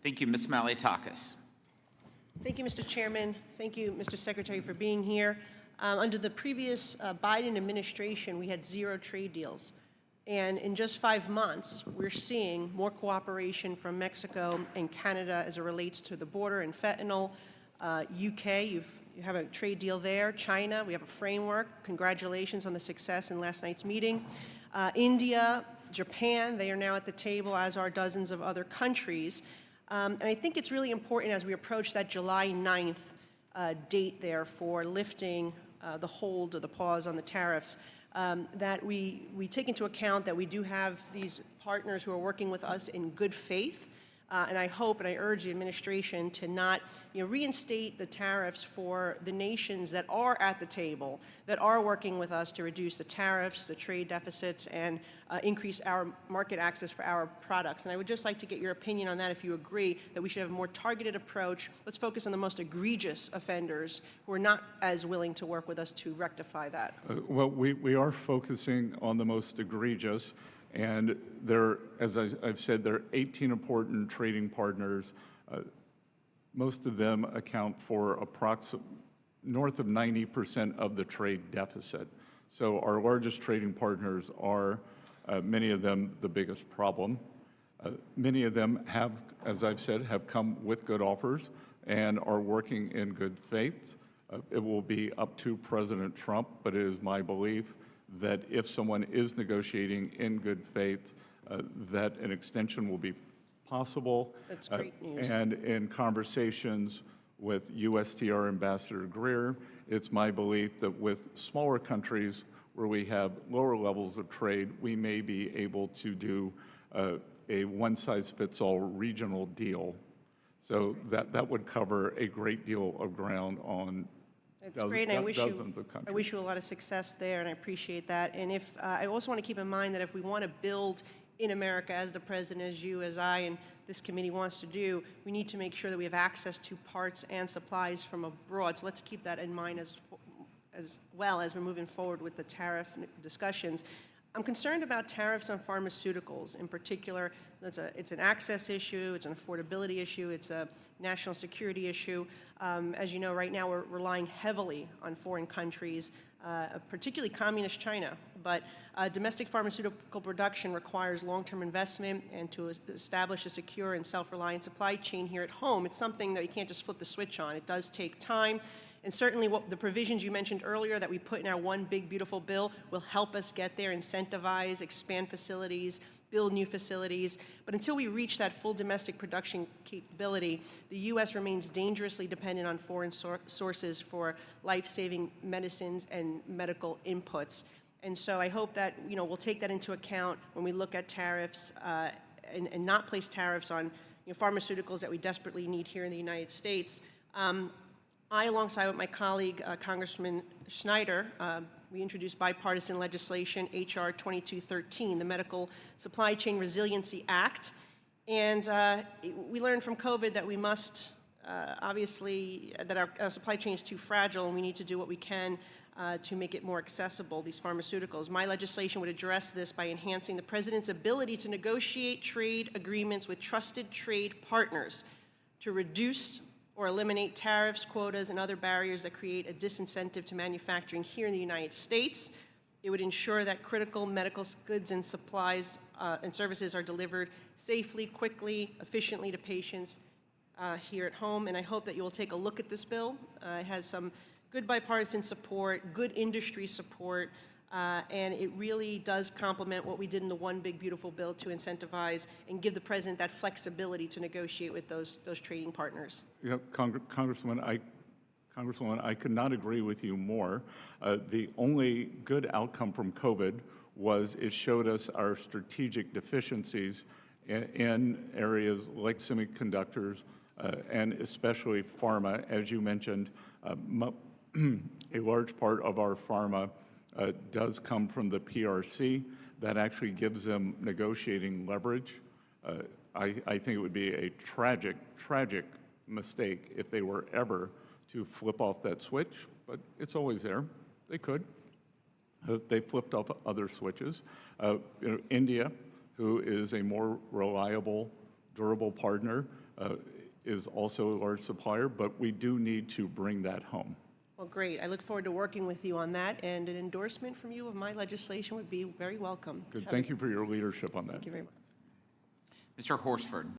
Thank you, Ms. Malliotakis. Thank you, Mr. Chairman. Thank you, Mr. Secretary, for being here. Under the previous Biden administration, we had 0 trade deals. And in just 5 months, we're seeing more cooperation from Mexico and Canada as it relates to the border and fentanyl. UK, you have a trade deal there. China, we have a framework. Congratulations on the success in last night's meeting. India, Japan, they are now at the table, as are dozens of other countries. And I think it's really important as we approach that July 9th date there for lifting the hold or the pause on the tariffs, that we take into account that we do have these partners who are working with us in good faith. And I hope and I urge the administration to not reinstate the tariffs for the nations that are at the table, that are working with us to reduce the tariffs, the trade deficits, and increase our market access for our products. And I would just like to get your opinion on that, if you agree that we should have a more targeted approach. Let's focus on the most egregious offenders who are not as willing to work with us to rectify that. Well, we are focusing on the most egregious. And there, as I've said, there are 18 important trading partners. Most of them account for north of 90% of the trade deficit. So our largest trading partners are, many of them, the biggest problem. Many of them have, as I've said, have come with good offers and are working in good faith. It will be up to President Trump, but it is my belief that if someone is negotiating in good faith, that an extension will be possible. That's great news. And in conversations with USTR Ambassador Greer, it's my belief that with smaller countries where we have lower levels of trade, we may be able to do a one-size-fits-all regional deal. So that would cover a great deal of ground on It's great, and dozens of countries. I wish you a lot of success there, and I appreciate that. And if I also want to keep in mind that if we want to build in America, as the President, as you, as I, and this committee wants to do, we need to make sure that we have access to parts and supplies from abroad. So let's keep that in mind as well as we're moving forward with the tariff discussions. I'm concerned about tariffs on pharmaceuticals. In particular, it's an access issue, it's an affordability issue, it's a national security issue. As you know, right now we're relying heavily on foreign countries, particularly communist China. But domestic pharmaceutical production requires long-term investment, and to establish a secure and self-reliant supply chain here at home, it's something that you can't just flip the switch on. It does take time. And certainly the provisions you mentioned earlier that we put in our one big beautiful bill will help us get there, incentivize, expand facilities, build new facilities. But until we reach that full domestic production capability, the U.S. remains dangerously dependent on foreign sources for life-saving medicines and medical inputs. And so I hope that we'll take that into account when we look at tariffs and not place tariffs on pharmaceuticals that we desperately need here in the United States. I, alongside with my colleague, Congressman Schneider, we introduced bipartisan legislation, H.R. 2213, the Medical Supply Chain Resiliency Act. And we learned from COVID that we must, obviously, that our supply chain is too fragile, and we need to do what we can to make it more accessible, these pharmaceuticals. My legislation would address this by enhancing the President's ability to negotiate trade agreements with trusted trade partners to reduce or eliminate tariffs, quotas, and other barriers that create a disincentive to manufacturing here in the United States. It would ensure that critical medical goods and supplies and services are delivered safely, quickly, efficiently to patients here at home. And I hope that you will take a look at this bill. It has some good bipartisan support, good industry support, and it really does complement what we did in the one big beautiful bill to incentivize and give the President that flexibility to negotiate with those trading partners. Yeah, Congresswoman, I could not agree with you more. The only good outcome from COVID was it showed us our strategic deficiencies in areas like semiconductors and especially pharma. As you mentioned, a large part of our pharma does come from the PRC. That actually gives them negotiating leverage. I think it would be a tragic mistake if they were ever to flip off that switch, but it's always there. They could. They flipped off other switches. India, who is a more reliable, durable partner, is also a large supplier, but we do need to bring that home. Well, great. I look forward to working with you on that, and an endorsement from you of my legislation would be very welcome. Good. Thank you for your leadership on that. Thank you very much. Mr. Horsford.